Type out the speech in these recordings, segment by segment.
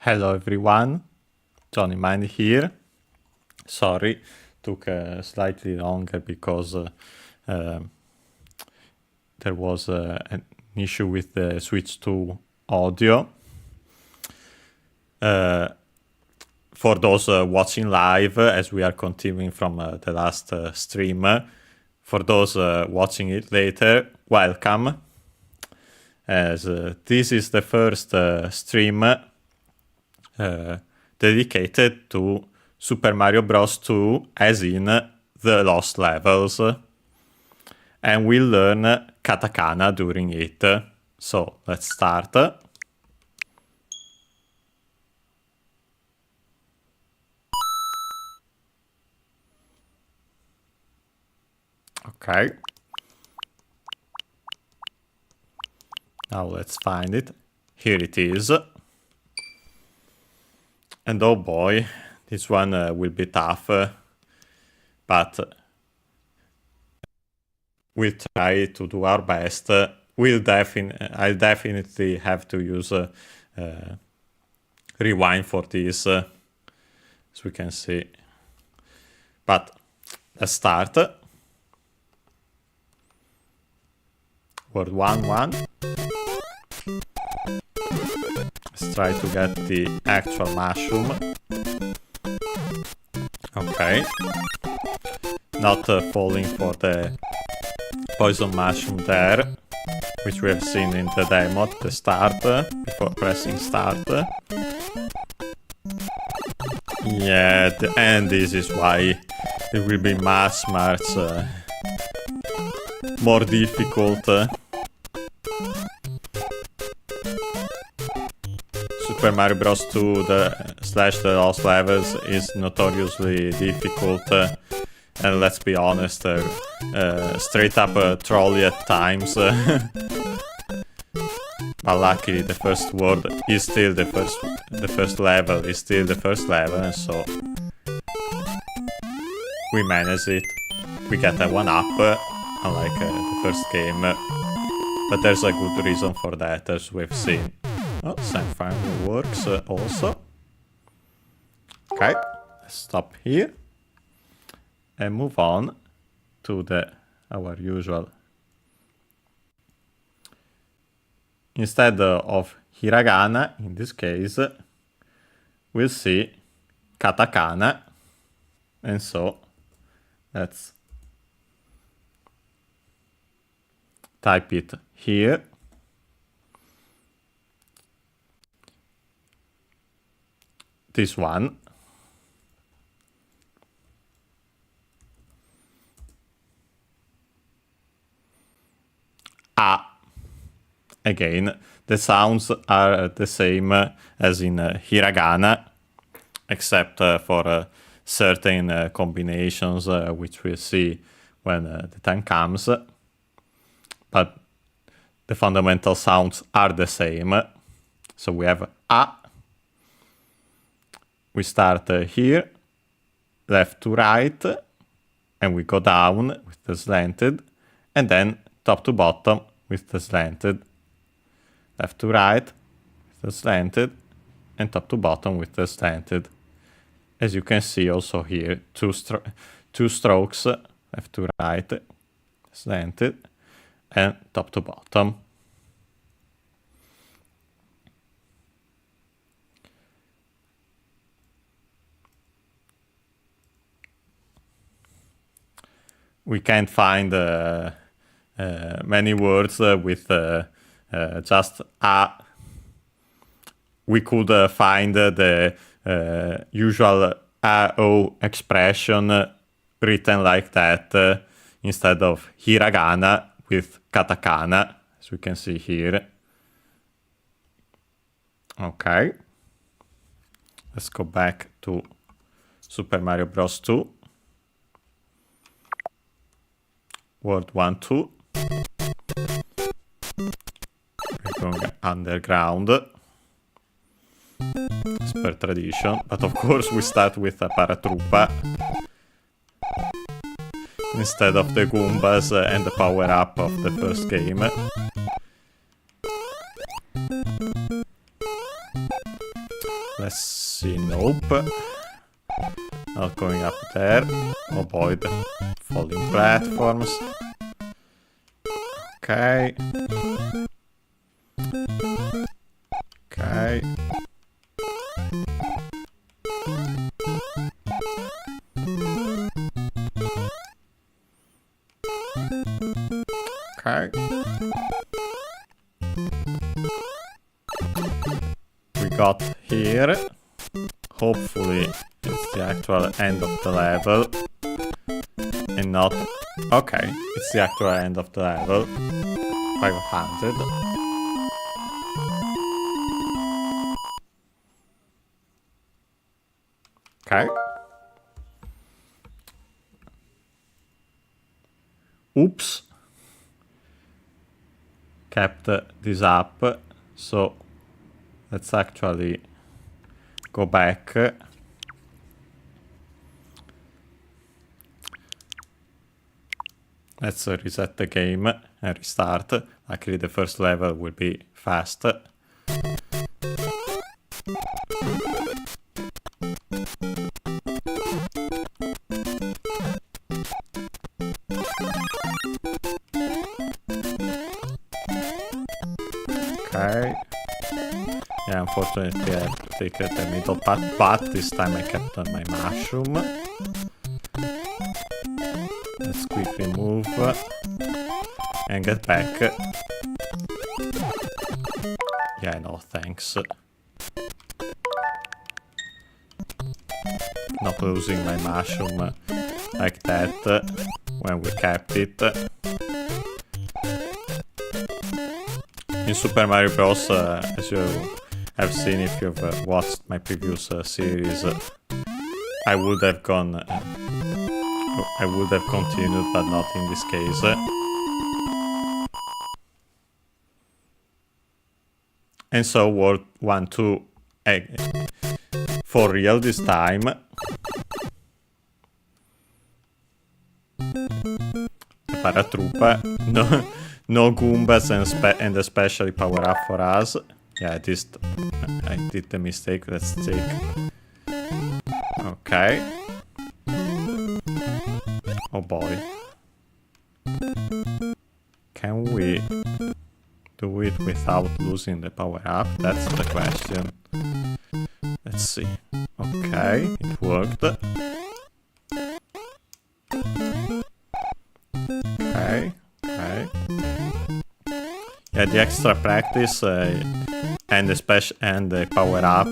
Hello everyone, Johnny Mind here. Sorry, took slightly longer because there was an issue with the switch to audio. For those watching live, as we are continuing from the last stream, for those watching it later, welcome. As this is the first stream dedicated to Super Mario Bros. 2, as in the Lost Levels, and we'll learn katakana during it. So let's start. Okay. Now let's find it. Here it is. And oh boy, this one will be tough, but we'll try to do our best. I'll definitely have to use rewind for this, as we can see. But let's start. Word 1. Let's try to get the actual mushroom. Okay. Not falling for the poison mushroom there, which we have seen in the demo at the start, before pressing start. Yeah, and this is why it will be much more difficult. Super Mario Bros. 2 / the Lost Levels is notoriously difficult, and let's be honest, straight up trolly at times. But luckily the first world is still the first level is still the first level, and so we manage it. We get a 1-up, unlike the first game, but there's a good reason for that, as we've seen. Oh, semi-final works also. Okay, let's stop here and move on to our usual. Instead of hiragana, in this case, we'll see katakana, and so let's type it here. This one. Again, the sounds are the same as in hiragana, except for certain combinations, which we'll see when the time comes. But the fundamental sounds are the same. So we have a. We start here, left to right, and we go down with the slanted, and then top to bottom with the slanted. Left to right with the slanted, and top to bottom with the slanted. As you can see also here, two strokes, left to right, slanted, and top to bottom. We can't find many words with just a. We could find the usual a-o expression written like that instead of hiragana with katakana, as we can see here. Okay. Let's go back to Super Mario Bros. 2. Word 1, 2. We're going underground, as per tradition, but of course we start with a paratroopa instead of the Goombas and the power-up of the first game. Let's see, nope. Not going up there. Avoid falling platforms. Okay. Okay. Okay. We got here. Hopefully it's the actual end of the level. And not... Okay, it's the actual end of the level. 500. Okay. Oops. Kept this up. So let's actually go back. Let's reset the game and restart. Luckily the first level will be fast. Okay. Yeah, unfortunately I have to take the middle path, but this time I kept on my mushroom. Let's quickly move and get back. Yeah, no thanks. Not losing my mushroom like that when we kept it. In Super Mario Bros, as you have seen if you've watched my previous series, I would have gone... I would have continued, but not in this case. And so World 1, 2, for real this time. Paratroopa, no Goombas and especially power up for us. Yeah, I did the mistake. Let's take. Okay. Oh boy. Can we do it without losing the power up? That's the question. Let's see. Okay, it worked. Okay, okay. Yeah, the extra practice and the power up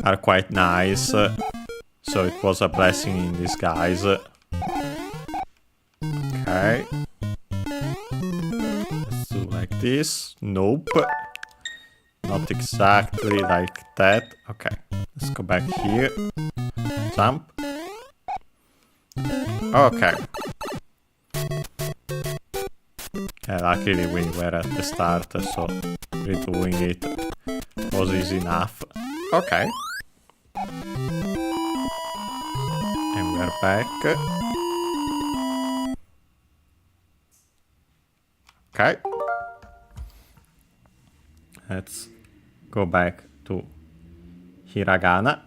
are quite nice. So it was a blessing in disguise. Okay. Let's do like this. Nope. Not exactly like that. Okay. Let's go back here. Jump. Okay. Yeah, luckily we were at the start, so redoing it was easy enough. Okay. And we're back. Okay. Let's go back to hiragana.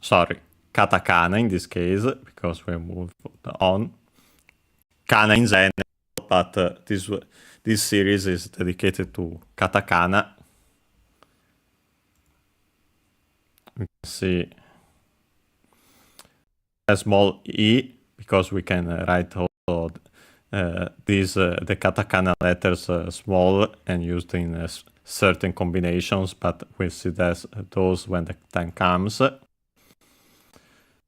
Sorry, katakana in this case, because we moved on. Kana in general, but this series is dedicated to katakana. We can see a small e, because we can write also the katakana letters small and used in certain combinations, but we'll see those when the time comes.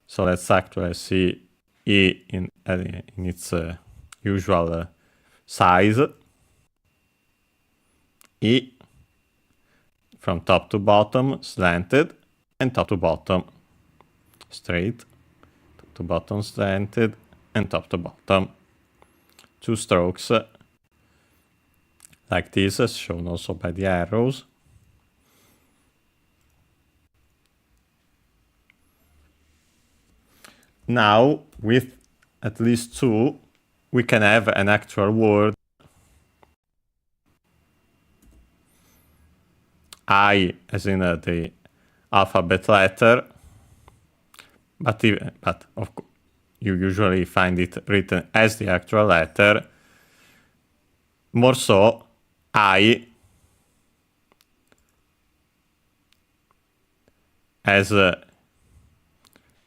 So let's actually see e in its usual size. E from top to bottom, slanted, and top to bottom, straight, top to bottom, slanted, and top to bottom. 2 strokes, like this, as shown also by the arrows. Now, with at least 2, we can have an actual word I as in the alphabet letter, but of course you usually find it written as the actual letter. More so, I as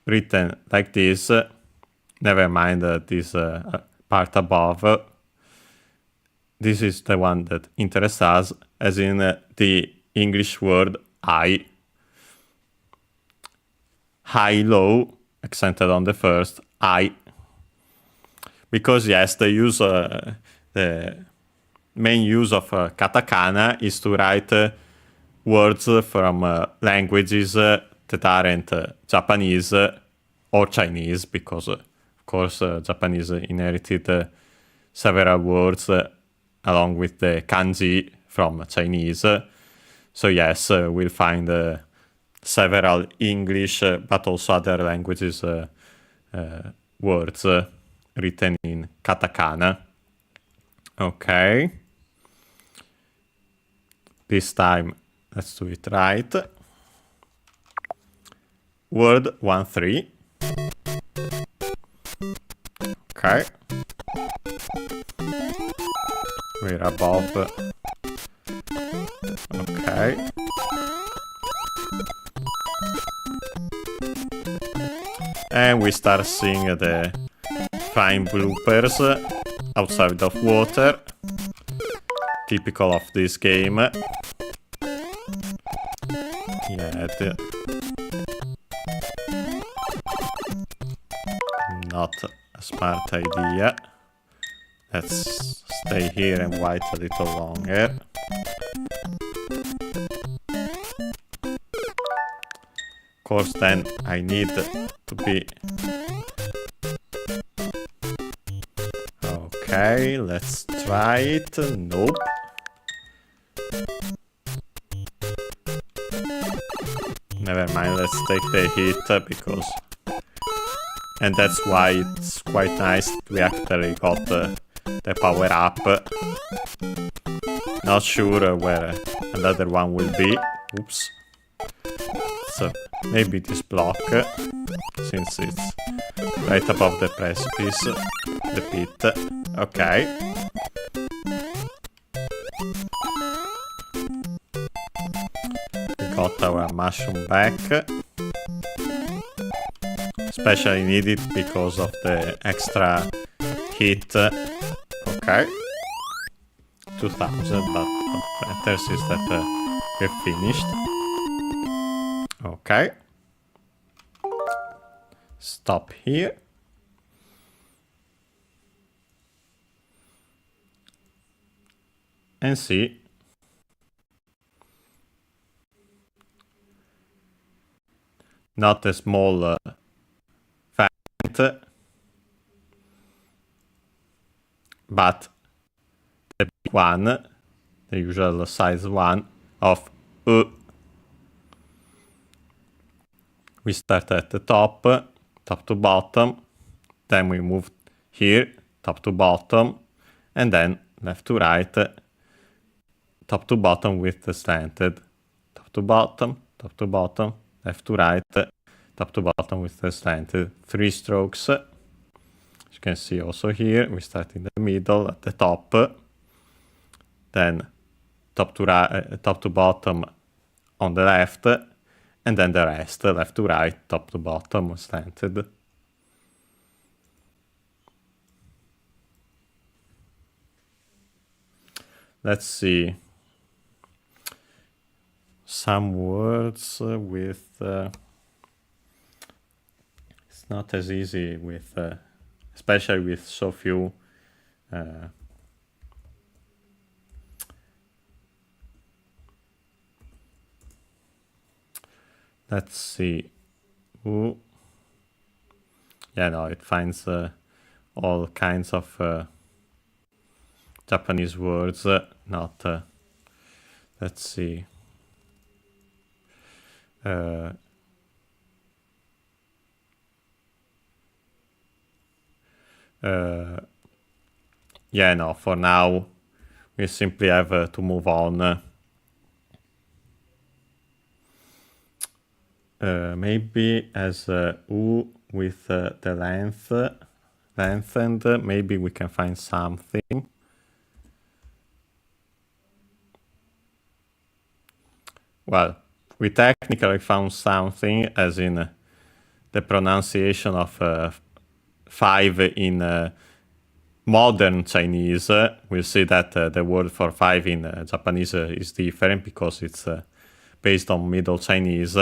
written like this, never mind this part above. This is the one that interests us, as in the English word I. High-low, accented on the first, I. Because yes, the main use of katakana is to write words from languages that aren't Japanese or Chinese, because of course Japanese inherited several words along with the kanji from Chinese. So yes, we'll find several English but also other languages words written in katakana. Okay. This time, let's do it right. Word 1-3. Okay. We're above. Okay. And we start seeing the fine bloopers outside of water. Typical of this game. Yeah, not a smart idea. Let's stay here and wait a little longer. Of course, then I need to be... Okay, let's try it. Nope. Never mind, let's take the hit because... And that's why it's quite nice we actually got the power up. Not sure where another one will be. Oops. So maybe this block, since it's right above the precipice, the pit. Okay. We got our mushroom back. Especially needed because of the extra heat. Okay. 2000, but what matters is that we're finished. Okay. Stop here. And see. Not a small vent, but the big one, the usual size one of We start at the top to bottom, then we move here, top to bottom, and then left to right, top to bottom with the slanted, top to bottom, left to right, top to bottom with the slanted, 3 strokes. As you can see also here, we start in the middle at the top, then top to bottom on the left, and then the rest, left to right, top to bottom, slanted. Let's see. Some words with... it's not as easy with... especially with so few... Let's see. Ooh. Yeah, no, it finds all kinds of Japanese words, not... let's see. Yeah, no, for now, we simply have to move on. maybe as U with the lengthened, maybe we can find something. Well, we technically found something, as in the pronunciation of 5 in modern Chinese. We'll see that the word for 5 in Japanese is different because it's based on Middle Chinese.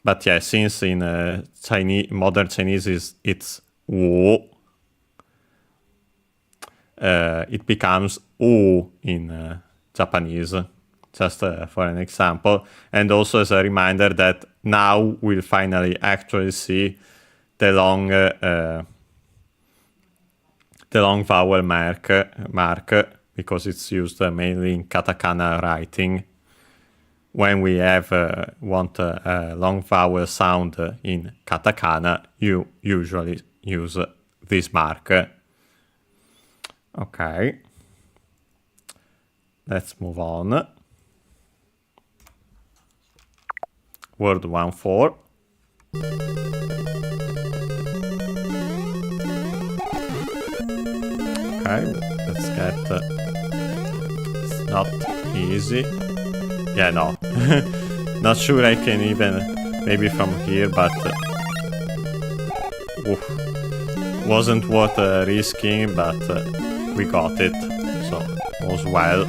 But yeah, since in modern Chinese it's Wu, it becomes U in Japanese. Just for an example, and also as a reminder that now we'll finally actually see the long vowel mark because it's used mainly in katakana writing. When we want a long vowel sound in katakana, you usually use this mark. Okay, let's move on. Word 1-4. Okay, let's get... it's not easy. Yeah, no. Not sure I can even... maybe from here, but... wasn't worth risking, but we got it. So, all's well.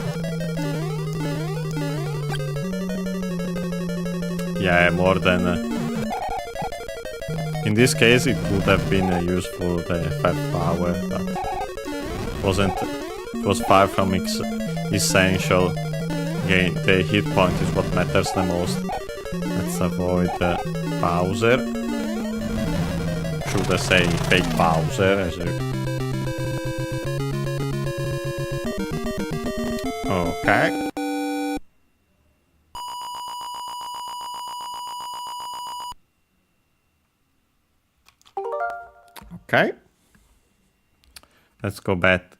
Yeah, more than... in this case, it would have been useful, the 5th power, but it was far from essential. Again, the hit point is what matters the most. Let's avoid Bowser. Should I say fake Bowser? Okay. Okay, let's go back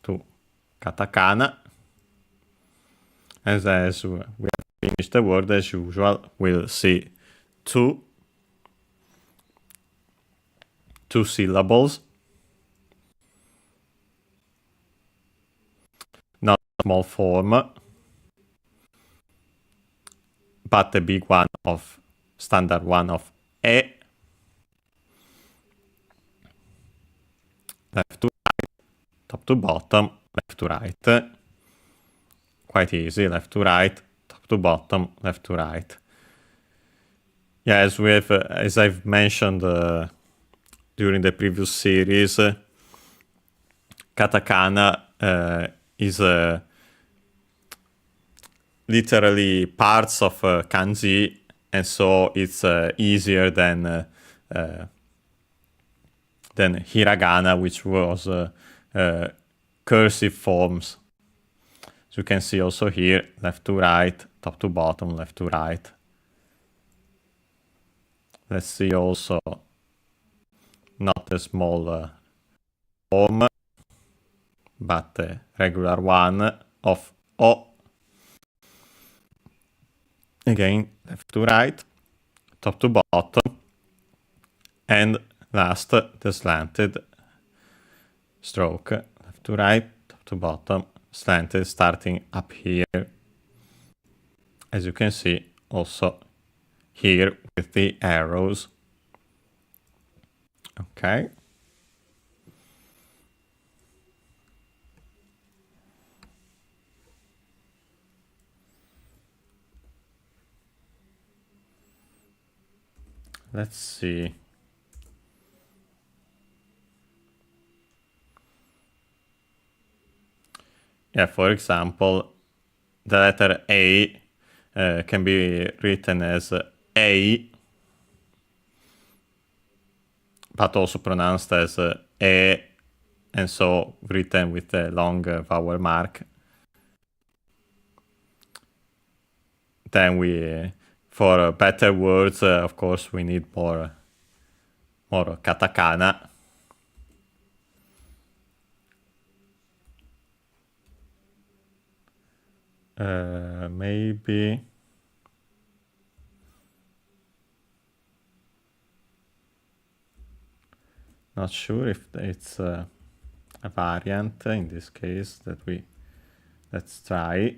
to katakana. As we have finished the word, as usual, we'll see two syllables. Not a small form, but the big one of standard one of E. Left to right, top to bottom, left to right. Quite easy, left to right, top to bottom, left to right. Yeah, as I've mentioned during the previous series, katakana is literally parts of kanji, and so it's easier than hiragana, which was cursive forms. So you can see also here, left to right, top to bottom, left to right. Let's see also not a small form, but a regular one of O. Again, left to right, top to bottom, and last, the slanted stroke, left to right, top to bottom, slanted, starting up here. As you can see, also here with the arrows. Okay. Let's see. Yeah, for example, the letter A can be written as A, but also pronounced as E, and so written with a long vowel mark. Then for better words, of course, we need more katakana. Maybe Not sure if it's a variant in this case that let's try.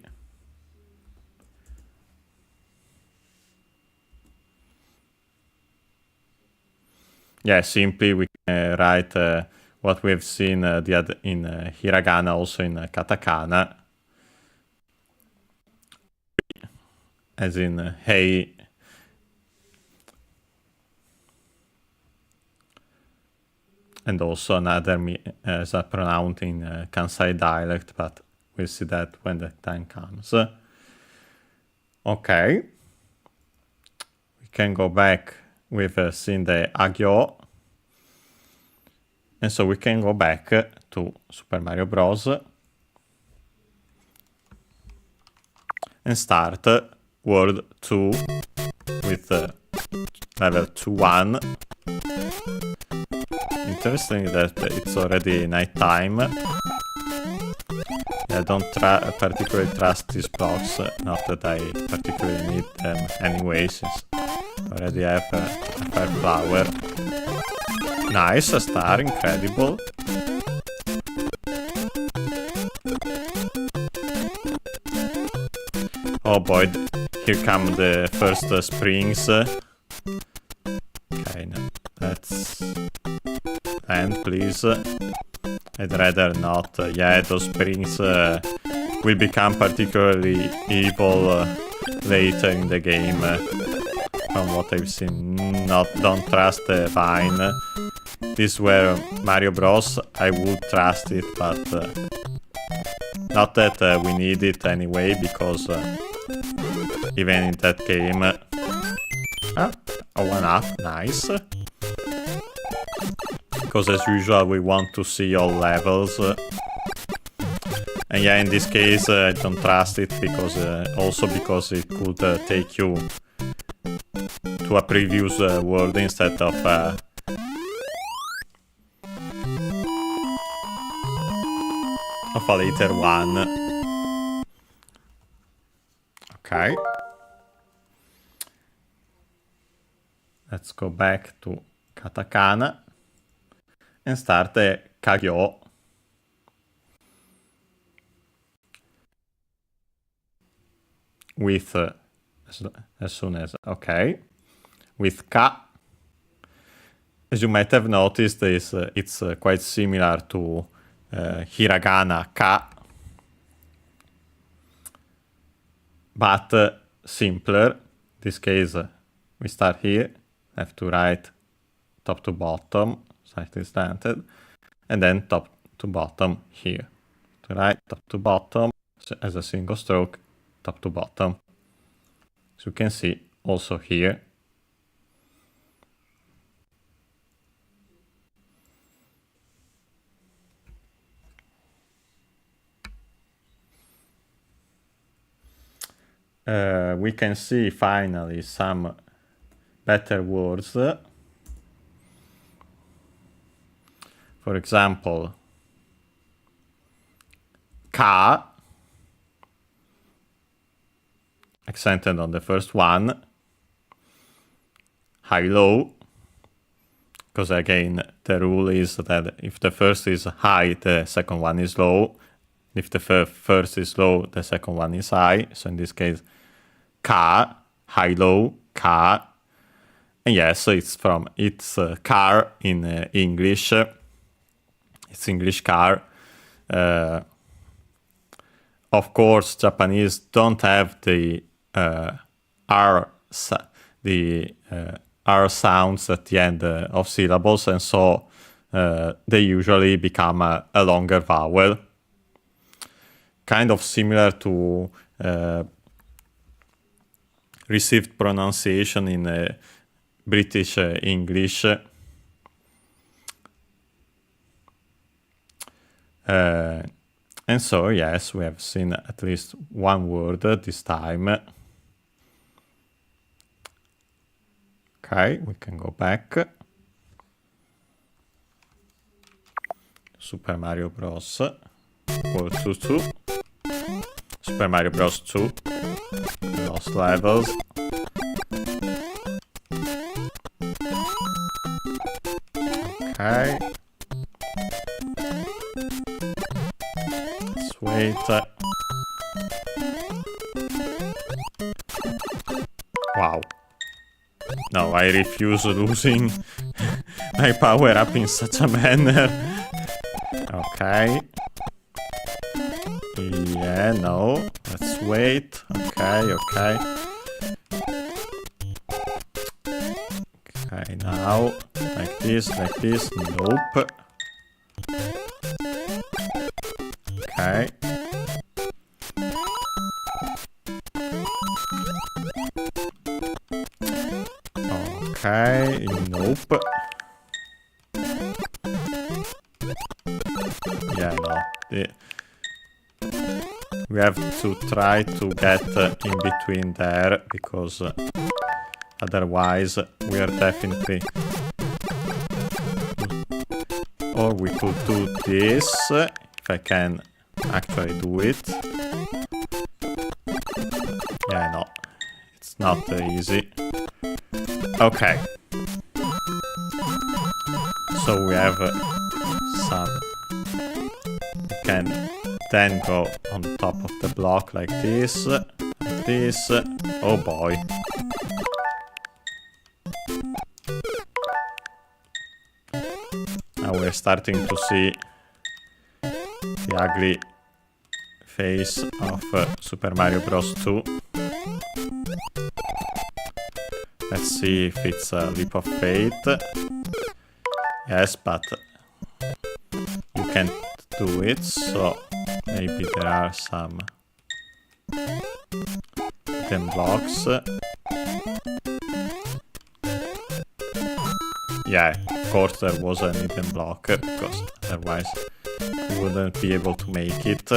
Yeah, simply we can write what we've seen in hiragana, also in katakana, as in hey. And also another as a pronoun in Kansai dialect, but we'll see that when the time comes. Okay. We can go back with seeing the agyo. And so we can go back to Super Mario Bros. And start World 2 with level 2-1. Interesting that it's already nighttime. I don't particularly trust these blocks, not that I particularly need them anyway, since I already have a fire flower. Nice, a star, incredible. Oh boy, here come the first springs. Okay, no, let's end, please. I'd rather not. Yeah, those springs will become particularly evil later in the game. From what I've seen, don't trust the vine. This were Mario Bros. I would trust it, but not that we need it anyway, because even in that game, a 1-up, nice. Because as usual we want to see all levels. And yeah, in this case I don't trust it, because also because it could take you to a previous world instead of a later one. Okay. Let's go back to katakana and start the kagyo. With as soon as, okay, with ka. As you might have noticed, it's quite similar to hiragana ka, but simpler. In this case, we start here, left to right, top to bottom, slightly slanted, and then top to bottom here. To right, top to bottom, as a single stroke, top to bottom. So you can see also here. We can see finally some better words. For example, ka, accented on the first one, high-low, because again the rule is that if the first is high, the second one is low. If the first is low, the second one is high. So in this case, ka, high-low, ka. And yes, it's car in English. It's English car. Of course, Japanese don't have the R sounds at the end of syllables, and so they usually become a longer vowel. Kind of similar to received pronunciation in British English. And so, yes, we have seen at least one word this time. Okay, we can go back. Super Mario Bros. World 2. Super Mario Bros. 2. Lost levels. Okay. wait. Wow. No, I refuse losing my power up in such a manner. Okay. Yeah, no. Let's wait. Okay. Okay, now. Like this. Nope. Okay. Okay, nope. Yeah, no. We have to try to get in between there, because otherwise we are definitely... Or we could do this, if I can actually do it. Yeah, no. It's not easy. Okay. So we have some... We can then go on top of the block like this. Oh boy. Now we're starting to see the ugly face of Super Mario Bros. 2. Let's see if it's a leap of faith. Yes, but you can't do it, so maybe there are some hidden blocks. Yeah, of course there was a hidden block, because otherwise you wouldn't be able to make it.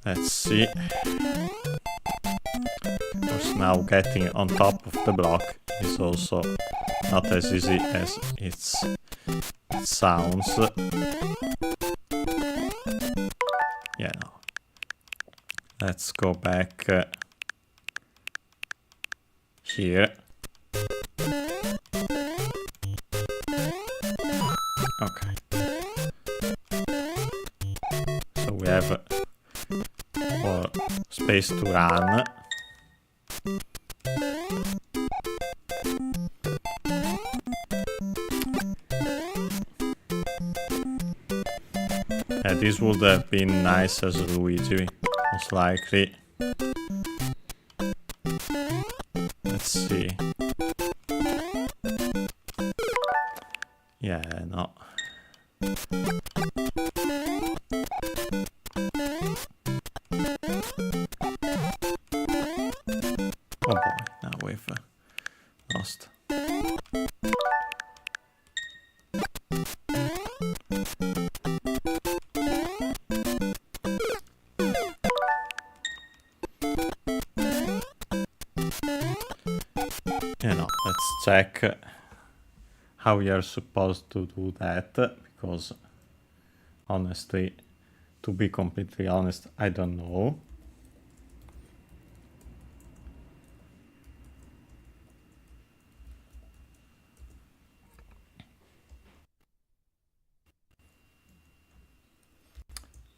Let's see. Of course, now getting on top of the block is also not as easy as it sounds. Yeah, no. Let's go back here. Okay. So we have more space to run. Yeah, this would have been nice as Luigi, most likely. Let's see. Yeah, no. Oh boy, now we've lost. Let's check how we are supposed to do that, because honestly, to be completely honest, I don't know.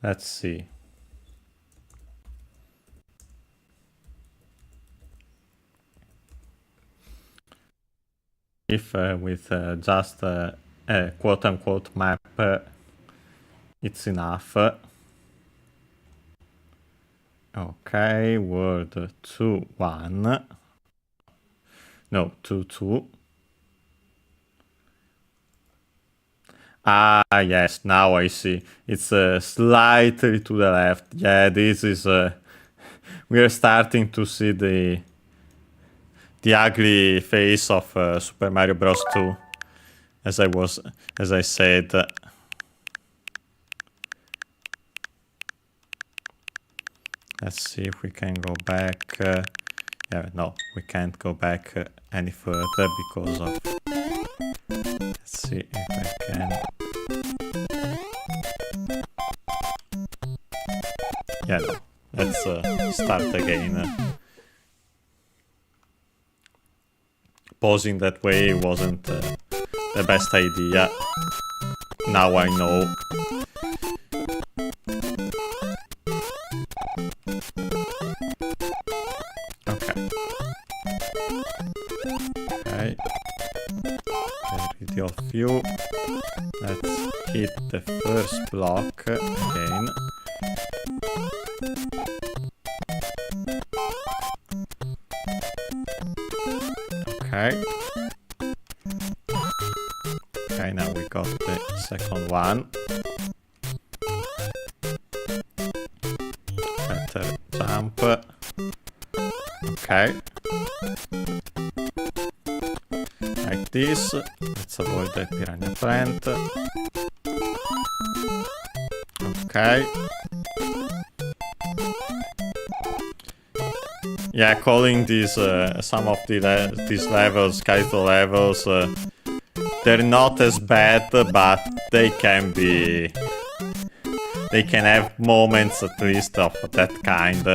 Let's see. If with just a quote-unquote map it's enough. Okay, word 2, 1. No, 2, 2. Ah, yes, now I see. It's slightly to the left. Yeah, this is... we are starting to see the ugly face of Super Mario Bros. 2, as I said. Let's see if we can go back. Yeah, no, we can't go back any further because of... Let's see if I can... Yeah, no, let's start again. Pausing that way wasn't the best idea. Now I know. view. Let's hit the first block again. Okay. Okay, now we got the second one. Better jump. Okay. Like this. Let's avoid the piranha plant. Okay. Yeah, calling these some of these levels, Kaito levels, they're not as bad, but they can be. They can have moments at least of that kind.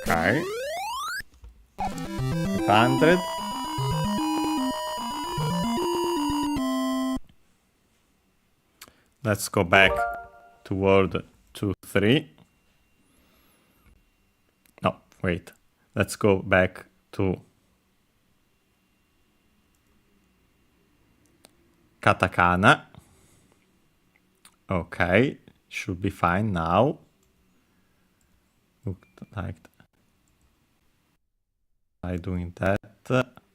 Okay. 500. Let's go back to World 2, 3. No, wait. Let's go back to katakana. Okay, should be fine now. Look like by doing that.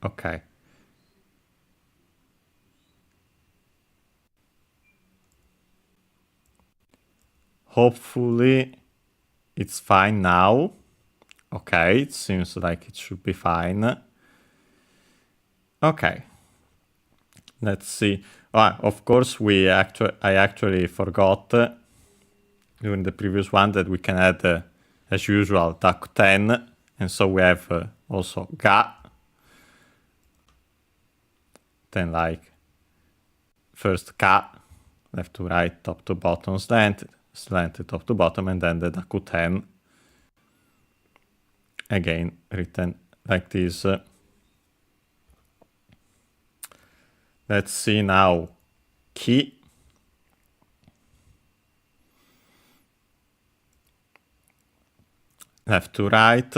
Okay. Hopefully it's fine now. Okay, it seems like it should be fine. Okay. Let's see. Of course, I actually forgot during the previous one that we can add, as usual, Dakuten, and so we have also Ga. Then like first Ka, left to right, top to bottom, slanted top to bottom, and then the Dakuten. Again, written like this. Let's see now. Ki. Left to right.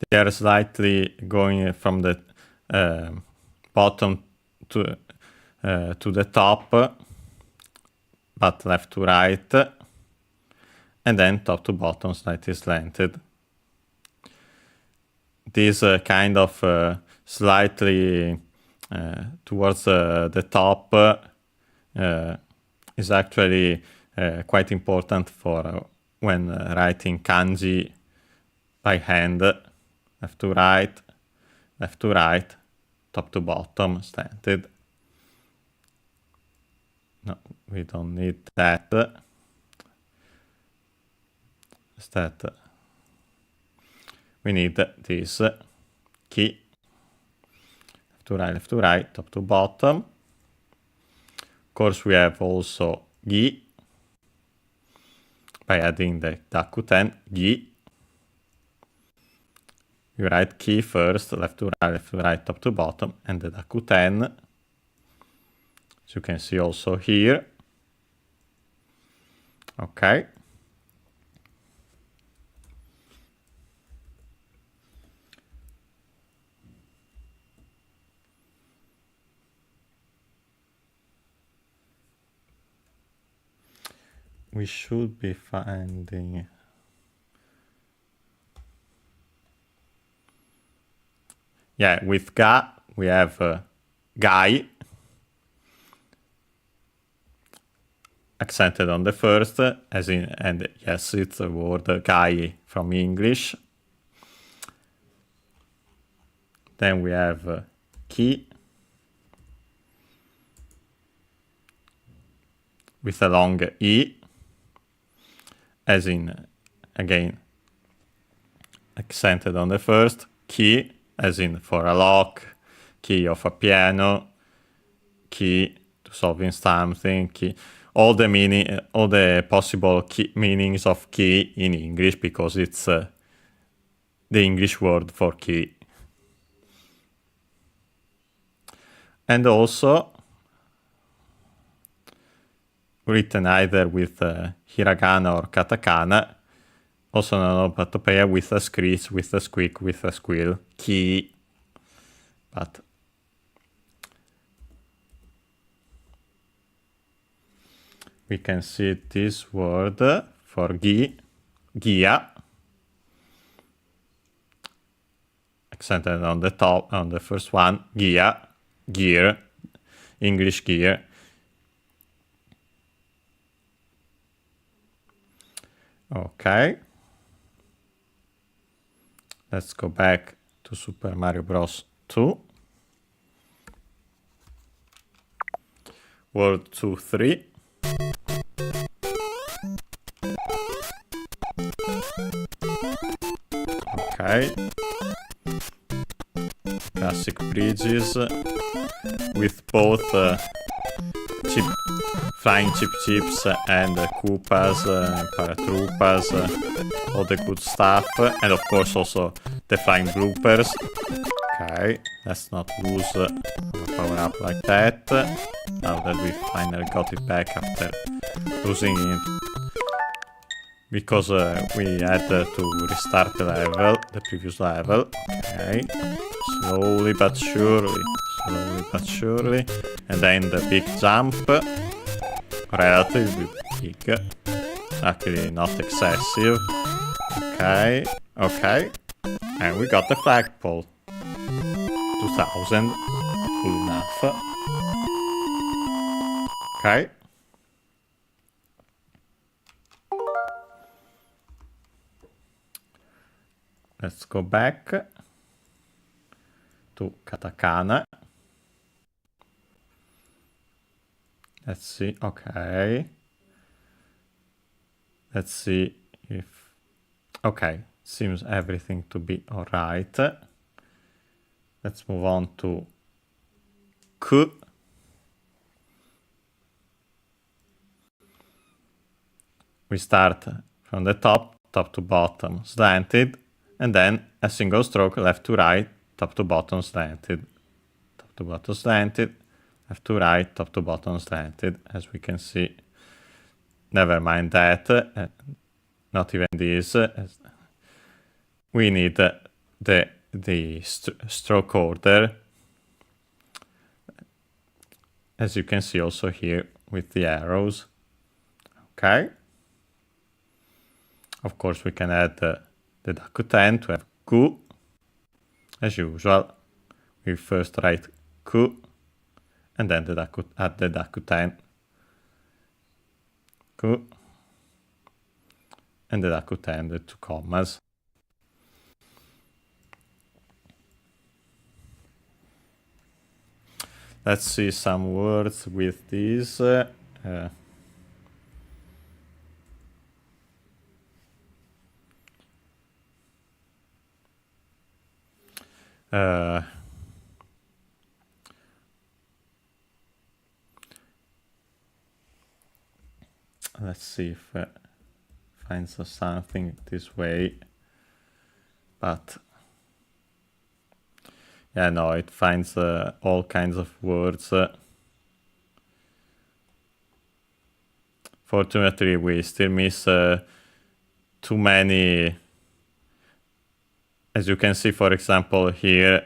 They are slightly going from the bottom to the top, but left to right. And then top to bottom, slightly slanted. This kind of slightly towards the top is actually quite important for when writing kanji by hand. Left to right, top to bottom, slanted. No, we don't need that. Instead, we need this key. Left to right, top to bottom. Of course, we have also gi by adding the Dakuten, gi. You write key first, left to right, top to bottom, and the Dakuten. As you can see also here. Okay. We should be finding. Yeah, with Ga, we have Gai. Accented on the first, as in, and yes, it's a word Gai from English. Then we have Ki. With a long E. As in, again, accented on the first, key, as in for a lock, key of a piano, key to solving something, key, all the possible meanings of key in English, because it's the English word for key. And also written either with hiragana or katakana, also onomatopoeia with a screech, with a squeak, with a squeal, ki. But we can see this word for Gia, accented on the top, on the first one, Gia, gear, English gear. Okay. Let's go back to Super Mario Bros. 2. Word 2, 3. Okay. Classic bridges with both flying chips and Koopas, paratroopers, all the good stuff, and of course also the flying bloopers. Okay, let's not lose our power up like that. Now that we finally got it back after losing it, because we had to restart the level, the previous level. Okay, slowly but surely, and then the big jump, relatively big, luckily not excessive. Okay, and we got the flagpole. 2000, cool enough. Okay. Let's go back to katakana. Let's see, okay. Let's see if, okay, seems everything to be alright. Let's move on to Ku. We start from the top to bottom, slanted, and then a single stroke left to right, top to bottom, slanted. Top to bottom, slanted, left to right, top to bottom, slanted, as we can see. Never mind that, not even this. We need the stroke order, as you can see also here with the arrows. Okay. Of course, we can add the Dakuten to have Ku. As usual, we first write Ku, and then add the Dakuten. Ku, and the Dakuten, the 2 commas. Let's see some words with these. Let's see if it finds something this way, but yeah, no, it finds all kinds of words. Fortunately, we still miss too many. As you can see, for example, here,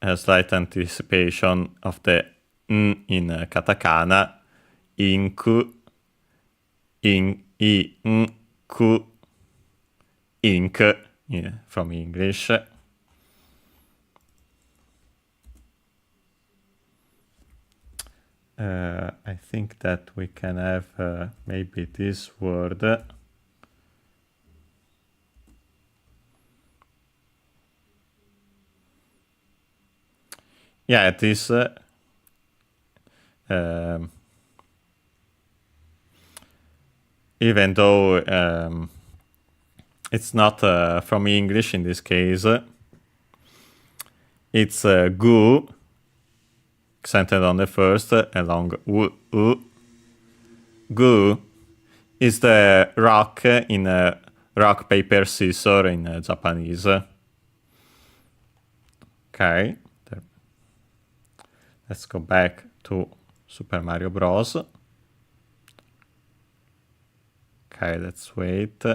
a slight anticipation of the N in katakana, inku, inku, ink, from English. I think that we can have maybe this word. Yeah, it is even though it's not from English in this case, it's gu, accented on the first, along u. Gu is the rock in rock, paper, scissors in Japanese. Okay. Let's go back to Super Mario Bros. Okay, let's wait.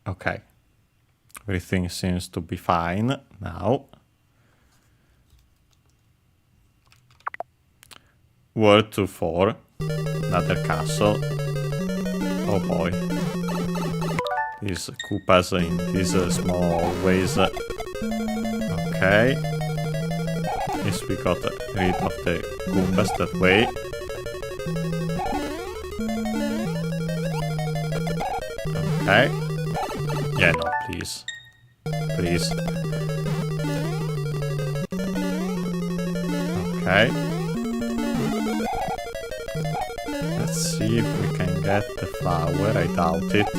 Okay. Everything seems to be fine now. Word 2, 4. Another castle. Oh boy. These Koopas in these small hallways. Okay. Yes, we got rid of the Koopas that way. Okay. Yeah, no, please. Please. Okay. Let's see if we can get the flower. I doubt it.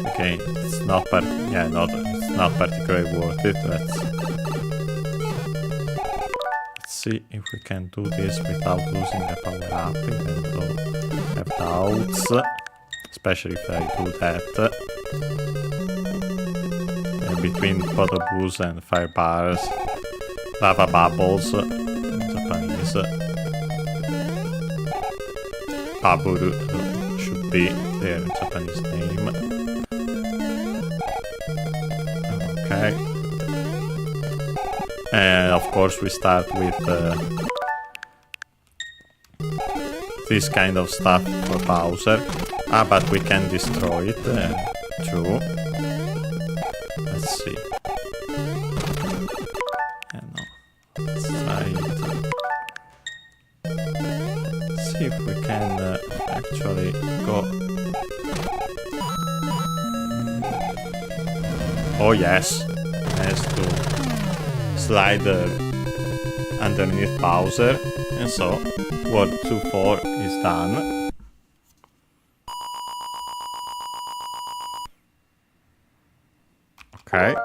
Okay, it's not it's not particularly worth it. Let's see if we can do this without losing the power up, even though I have doubts. Especially if I do that. Between Podoboos and fire bars, lava bubbles in Japanese. Baburu should be their Japanese name. Okay. And of course we start with this kind of stuff for Bowser. But we can destroy it, true. Let's see. Yeah, no. Let's try it. Let's see if we can actually go. Oh yes, has to slide underneath Bowser, and so World 2-4 is done. Okay,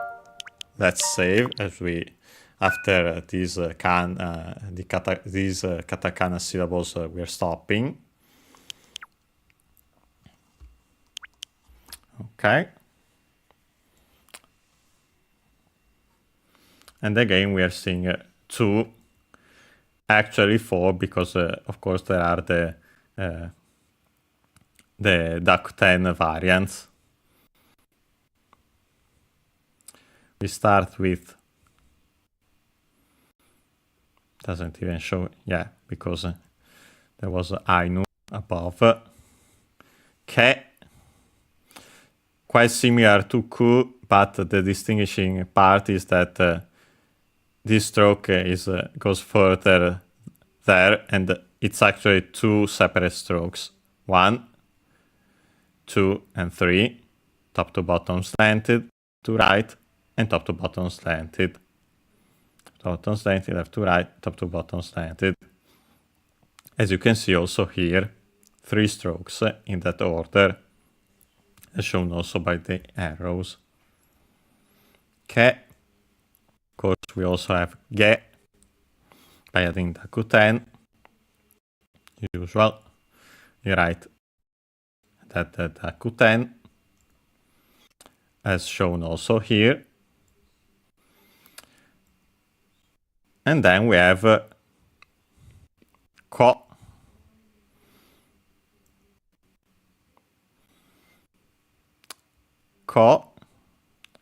let's save as we after these katakana syllables we're stopping. Okay. And again we are seeing 2, actually 4, because of course there are the Dakuten variants. We start with, doesn't even show, yeah, because there was Ainu above. Ke, quite similar to Ku, but the distinguishing part is that this stroke goes further there, and it's actually 2 separate strokes. 1, 2, and 3, top to bottom slanted, to right, and top to bottom slanted. Top to slanted, left to right, top to bottom slanted. As you can see also here, 3 strokes in that order, as shown also by the arrows. Ke. Of course, we also have Ge by adding Dakuten. Usual. You write that Dakuten, as shown also here. And then we have Ko. Ko,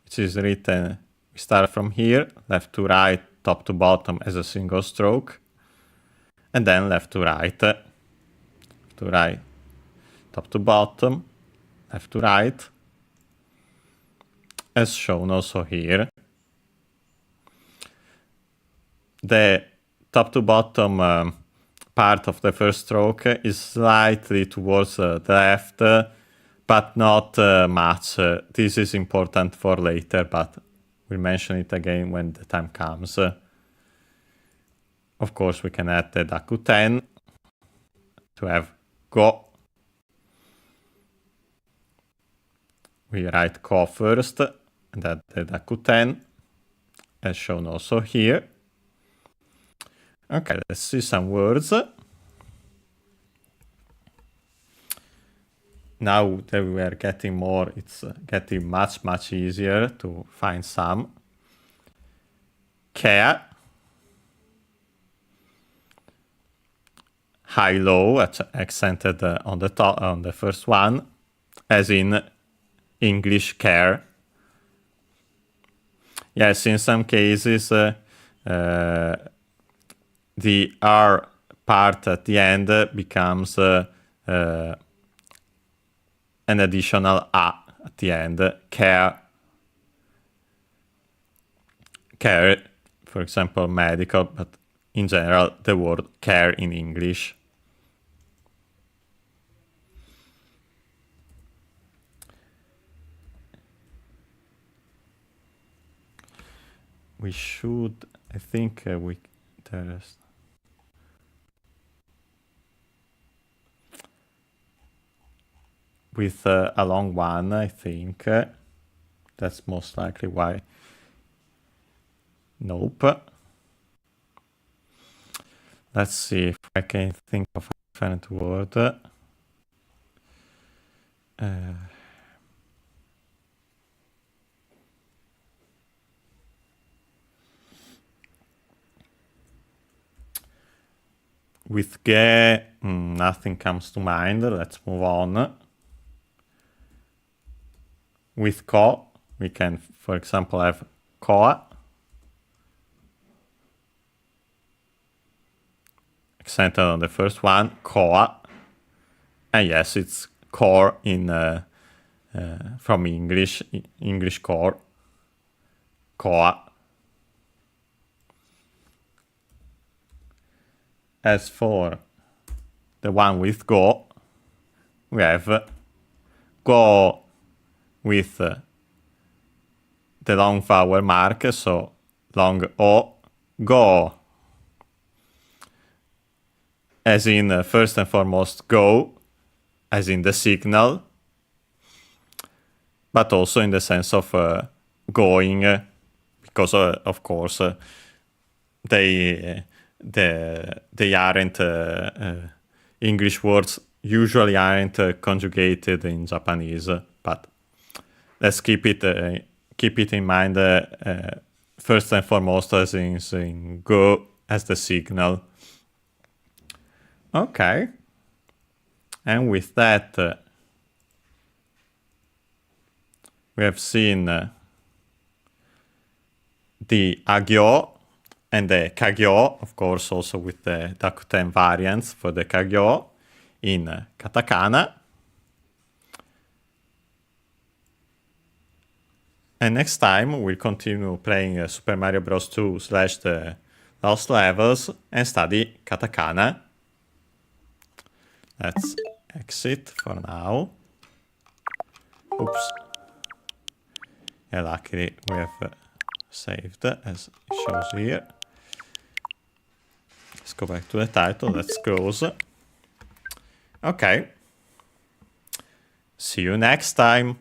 which is written, we start from here, left to right, top to bottom as a single stroke, and then left to right, top to bottom, left to right, as shown also here. The top to bottom part of the first stroke is slightly towards the left, but not much. This is important for later, but we'll mention it again when the time comes. Of course, we can add the Dakuten to have Go. We write Ko first, and add the Dakuten, as shown also here. Okay, let's see some words. Now that we are getting more, it's getting much easier to find some. Care. High-low, accented on the top, on the first one, as in English care. Yes, in some cases, the R part at the end becomes an additional A at the end. Care. Care, for example, medical, but in general, the word care in English. We should, I think there's with a long one, I think. That's most likely why. Nope. Let's see if I can think of a different word. With ge, nothing comes to mind. Let's move on. With ko, we can, for example, have koa. Accented on the first one, koa. And yes, it's core in from English core. Koa. As for the one with go, we have go with the long vowel mark, so long O, go. As in, first and foremost, go, as in the signal, but also in the sense of going, because of course they aren't English words usually aren't conjugated in Japanese, but let's keep it in mind. First and foremost, as in go as the signal. Okay, and with that, we have seen the agyo and the kagyo, of course, also with the Dakuten variants for the kagyo in katakana. And next time we'll continue playing Super Mario Bros. 2 / the Lost Levels and study katakana. Let's exit for now. Oops. Yeah, luckily we have saved as it shows here. Let's go back to the title. Let's close. Okay. See you next time.